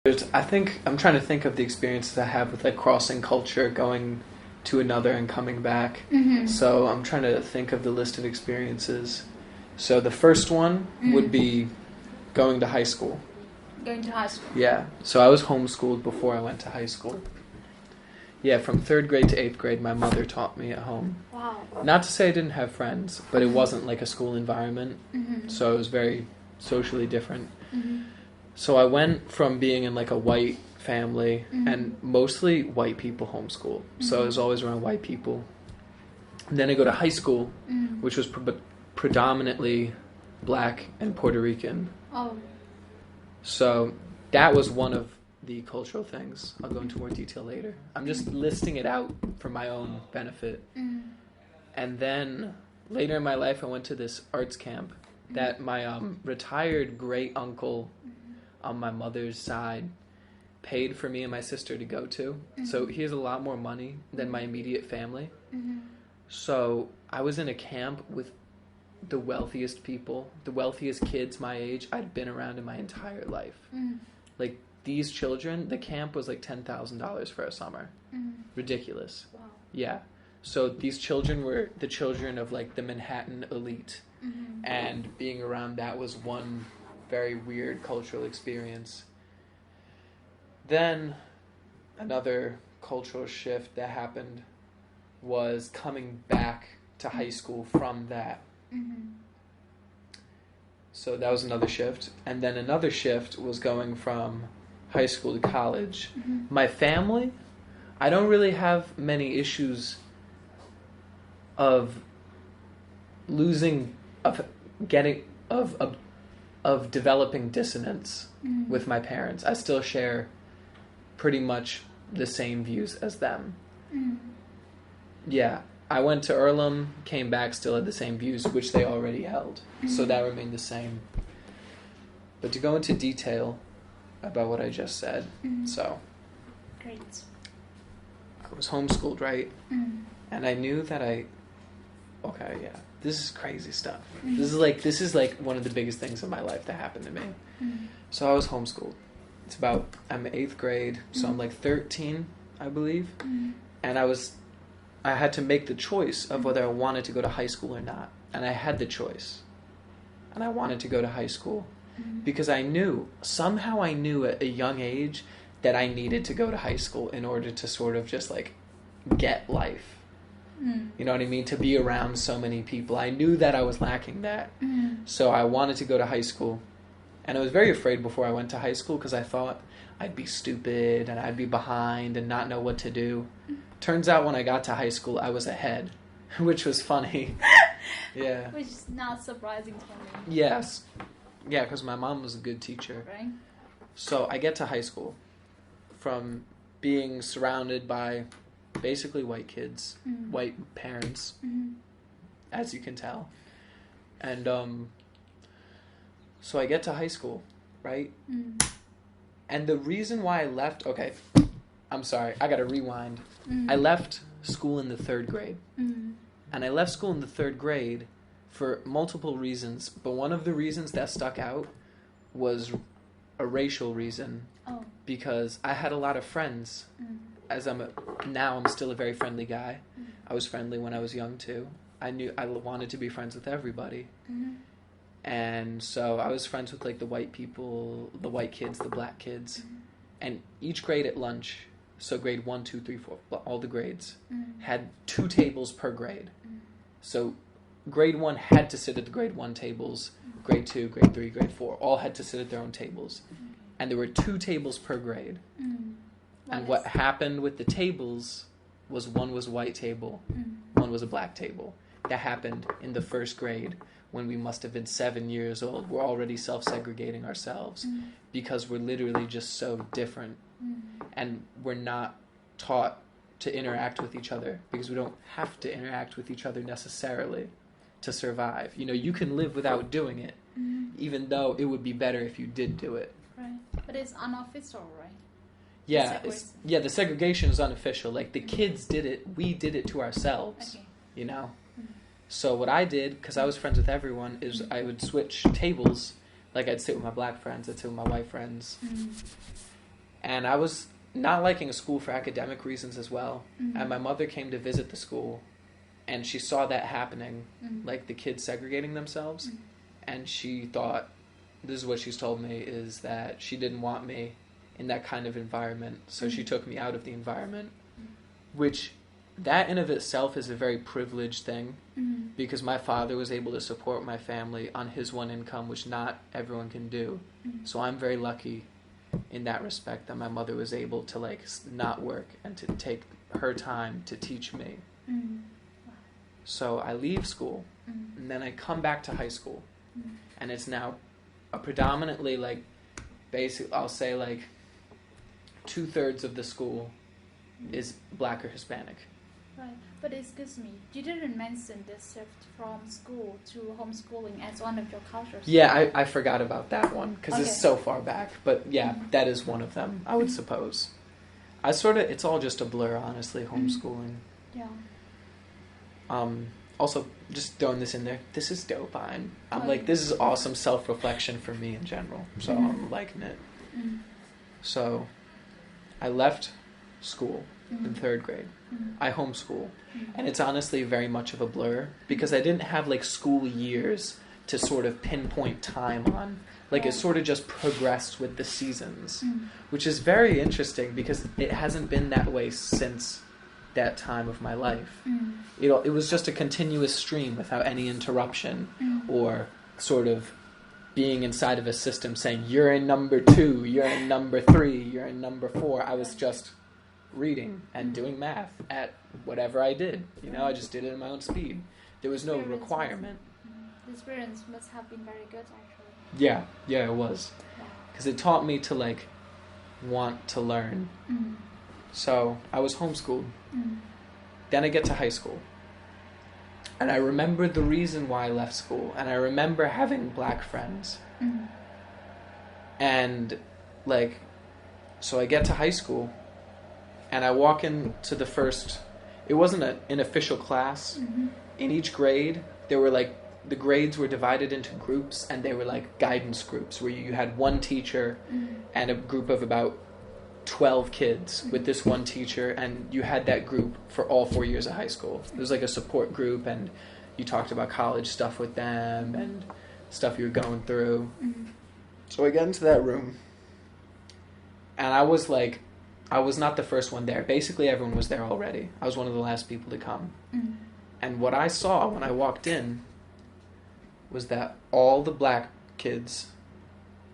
I think I'm trying to think of the experiences I have with like crossing culture, going to another and coming back. So I'm trying to think of the list of experiences. So the first one would be going to high school. Going to high school. Yeah. So I was homeschooled before I went to high school. Yeah, from 3rd grade to 8th grade, my mother taught me at home. Wow. Not to say I didn't have friends, but it wasn't like a school environment. So it was very socially different. So I went from being in like a white family and mostly white people homeschool. So I was always around white people. And then I go to high school, which was predominantly black and Puerto Rican. Oh. So that was one of the cultural things. I'll go into more detail later. I'm just listing it out for my own benefit. And then later in my life, I went to this arts camp that my retired great uncle on my mother's side paid for me and my sister to go to. So he has a lot more money than my immediate family. So I was in a camp with the wealthiest people, the wealthiest kids my age I'd been around in my entire life. Like these children, the camp was like $10,000 for a summer. Ridiculous. Wow. Yeah. So these children were the children of like the Manhattan elite. And being around that was one very weird cultural experience. Then another cultural shift that happened was coming back to high school from that. So that was another shift. And then another shift was going from high school to college. My family, I don't really have many issues of losing, of getting, of developing dissonance with my parents. I still share pretty much the same views as them. Yeah, I went to Earlham, came back, still had the same views, which they already held. So that remained the same. But to go into detail about what I just said, so Great. I was homeschooled, right? And I knew that this is crazy stuff. This is like one of the biggest things in my life that happened to me. So I was homeschooled. I'm 8th grade, so I'm like 13, I believe. And I had to make the choice of whether I wanted to go to high school or not. And I had the choice. And I wanted to go to high school because somehow I knew at a young age that I needed to go to high school in order to sort of just like get life. You know what I mean? To be around so many people. I knew that I was lacking that. So I wanted to go to high school. And I was very afraid before I went to high school because I thought I'd be stupid and I'd be behind and not know what to do. Turns out when I got to high school, I was ahead, which was funny. Yeah. Which is not surprising to me. Yes. Yeah, because my mom was a good teacher. Right? So I get to high school from being surrounded by basically white kids, white parents, as you can tell. And so I get to high school, right? And the reason why I left... Okay, I'm sorry. I got to rewind. I left school in the 3rd grade. And I left school in the 3rd grade for multiple reasons. But one of the reasons that stuck out was a racial reason. Oh. Because I had a lot of friends. Now I'm still a very friendly guy. I was friendly when I was young too. I knew I wanted to be friends with everybody. And so I was friends with like the white people, the white kids, the black kids. And each grade at lunch, so grade 1, 2, 3, 4, all the grades, had 2 tables per grade. So grade 1 had to sit at the grade 1 tables, grade 2, grade 3, grade 4, all had to sit at their own tables. And there were 2 tables per grade. And what happened with the tables was one was a white table, one was a black table. That happened in the 1st grade when we must have been 7 years old. We're already self-segregating ourselves because we're literally just so different. And we're not taught to interact with each other because we don't have to interact with each other necessarily to survive. You know, you can live without doing it, even though it would be better if you did do it. Right. But it's unofficial, right? Yeah, the segregation is unofficial. Like, the kids did it. We did it to ourselves, you know? So what I did, because I was friends with everyone, is I would switch tables. Like, I'd sit with my black friends, I'd sit with my white friends. And I was not liking a school for academic reasons as well. And my mother came to visit the school, and she saw that happening, like the kids segregating themselves. And she thought, this is what she's told me, is that she didn't want me in that kind of environment. So she took me out of the environment, which that in of itself is a very privileged thing, because my father was able to support my family on his one income, which not everyone can do. So I'm very lucky in that respect that my mother was able to like not work and to take her time to teach me. So I leave school, and then I come back to high school, and it's now a predominantly like basic, I'll say like 2/3 of the school is Black or Hispanic. Right, but excuse me, you didn't mention this shift from school to homeschooling as one of your cultures. Yeah, I forgot about that one because Okay. it's so far back. But yeah, that is one of them, I would suppose. It's all just a blur, honestly, homeschooling. Yeah. Also, just throwing this in there, this is dope. I'm Oh, like, yeah. this is awesome self-reflection for me in general. So I'm liking it. So I left school in 3rd grade. I homeschool. And it's honestly very much of a blur because I didn't have like school years to sort of pinpoint time on. Like it sort of just progressed with the seasons, which is very interesting because it hasn't been that way since that time of my life. It was just a continuous stream without any interruption or sort of being inside of a system saying, you're in number 2, you're in number 3, you're in number 4. I was just reading and doing math at whatever I did. I just did it at my own speed. There was no requirement. The experience must have been very good, actually. Yeah, it was. Because it taught me to, like, want to learn. So I was homeschooled. Then I get to high school. And I remember the reason why I left school. And I remember having Black friends. And, like, so I get to high school. And I walk into the first... It wasn't an official class. In each grade, there were, like... The grades were divided into groups. And they were, like, guidance groups. Where you had one teacher and a group of about 12 kids with this one teacher, and you had that group for all 4 years of high school. It was like a support group, and you talked about college stuff with them and stuff you were going through. So I get into that room, and I was not the first one there. Basically, everyone was there already. I was one of the last people to come. And what I saw when I walked in was that all the Black kids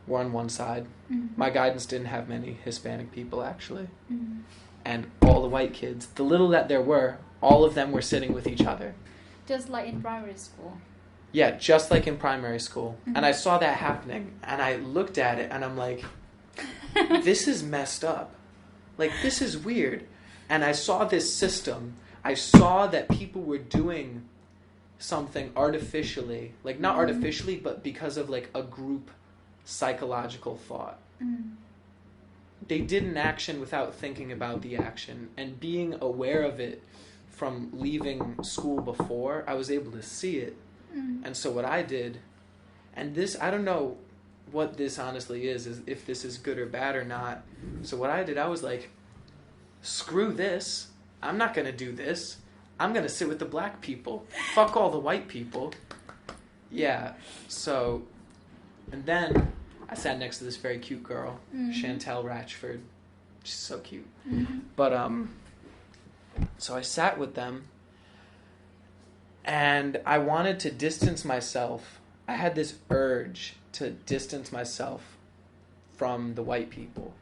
were on one side. My guidance didn't have many Hispanic people, actually. And all the white kids, the little that there were, all of them were sitting with each other. Just like in primary school. Yeah, just like in primary school. And I saw that happening, and I looked at it, and I'm like, this is messed up. Like, this is weird. And I saw this system. I saw that people were doing something artificially. Like, not artificially, but because of, like, a group psychological thought. They did an action without thinking about the action, and being aware of it from leaving school before, I was able to see it. And so what I did, and this, I don't know what this honestly is if this is good or bad or not. So what I did, I was like, screw this. I'm not going to do this. I'm going to sit with the Black people. Fuck all the white people. Yeah, so... And then I sat next to this very cute girl, Chantel Ratchford. She's so cute. But, so I sat with them, and I wanted to distance myself. I had this urge to distance myself from the white people.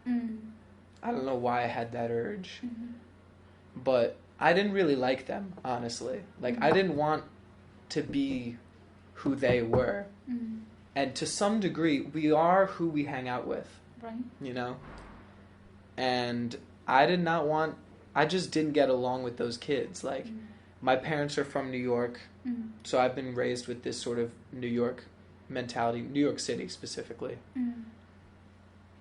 I don't know why I had that urge, but I didn't really like them, honestly. Like, I didn't want to be who they were. And to some degree, we are who we hang out with, right? And I just didn't get along with those kids. Like, my parents are from New York, so I've been raised with this sort of New York mentality, New York City specifically.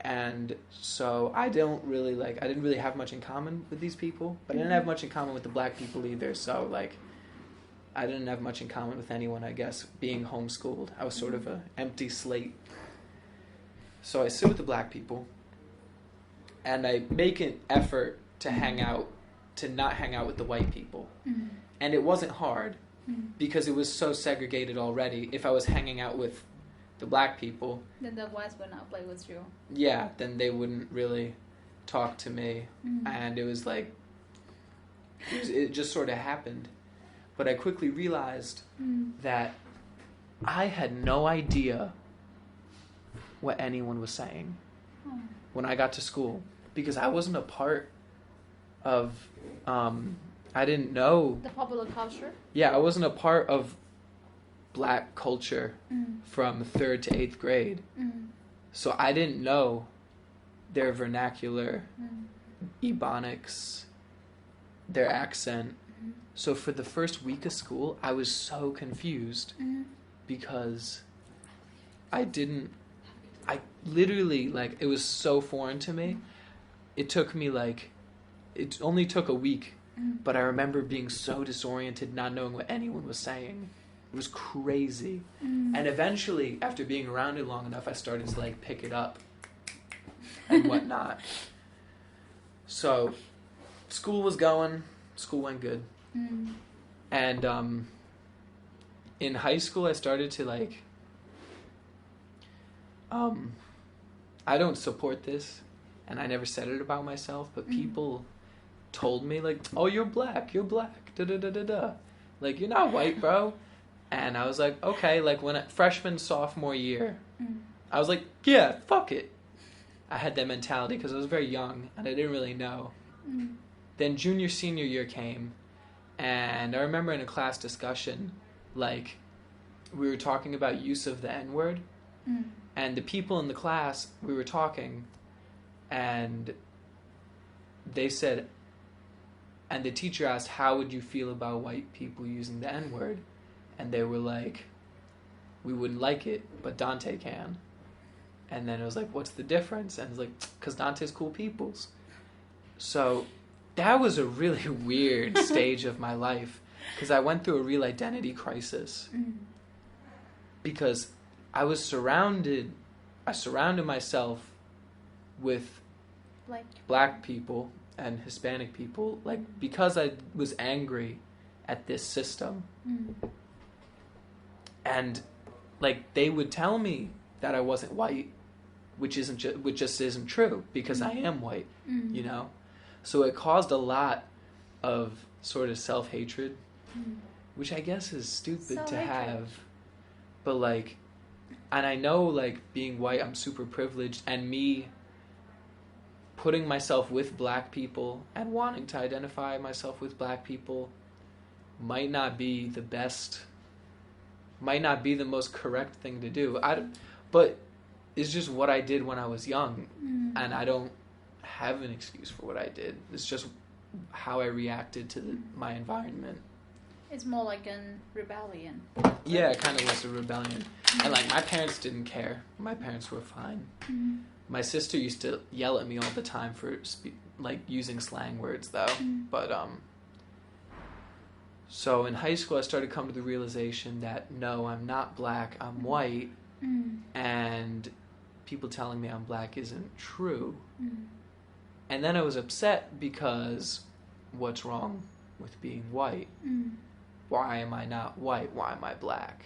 And so I didn't really have much in common with these people, but I didn't have much in common with the Black people either, so, like, I didn't have much in common with anyone, I guess, being homeschooled. I was sort of an empty slate. So I sit with the Black people, and I make an effort to not hang out with the white people. And it wasn't hard because it was so segregated already. If I was hanging out with the black people, then the whites would not play with you. Yeah, then they wouldn't really talk to me. And it was like, it just sort of happened. But I quickly realized that I had no idea what anyone was saying when I got to school, because I wasn't a part of, I didn't know the popular culture. Yeah, I wasn't a part of black culture from 3rd to 8th grade. So I didn't know their vernacular, Ebonics, their accent. So for the first week of school, I was so confused because I literally, like, it was so foreign to me. It only took a week, but I remember being so disoriented, not knowing what anyone was saying. It was crazy. And eventually, after being around it long enough, I started to, like, pick it up and whatnot. So, school went good. And in high school, I started to, like, I don't support this, and I never said it about myself, but people told me, like, oh, you're black, da-da-da-da-da. Like, you're not white, bro. And I was like, okay, like, freshman, sophomore year, I was like, yeah, fuck it. I had that mentality because I was very young, and I didn't really know. Then junior, senior year came, and I remember in a class discussion, like, we were talking about use of the N-word, and the people in the class, we were talking, and they said, and the teacher asked, how would you feel about white people using the N-word? And they were like, we wouldn't like it, but Dante can. And then it was like, what's the difference? And it's like, because Dante's cool peoples. So that was a really weird stage of my life, because I went through a real identity crisis. Because I surrounded myself with black people and Hispanic people, like, because I was angry at this system. And, like, they would tell me that I wasn't white, which just isn't true, because I am white, you know? So it caused a lot of sort of self-hatred, which I guess is stupid to have. But, like, and I know, like, being white, I'm super privileged, and me putting myself with black people and wanting to identify myself with black people might not be the most correct thing to do. But it's just what I did when I was young, and I don't have an excuse for what I did. It's just how I reacted to my environment. It's more like a rebellion. Yeah, it kind of was a rebellion. And, like, my parents didn't care. My parents were fine. My sister used to yell at me all the time for, using slang words, though. But, so in high school, I started coming to the realization that, no, I'm not black, I'm white. And people telling me I'm black isn't true. And then I was upset because what's wrong with being white? Why am I not white? Why am I black?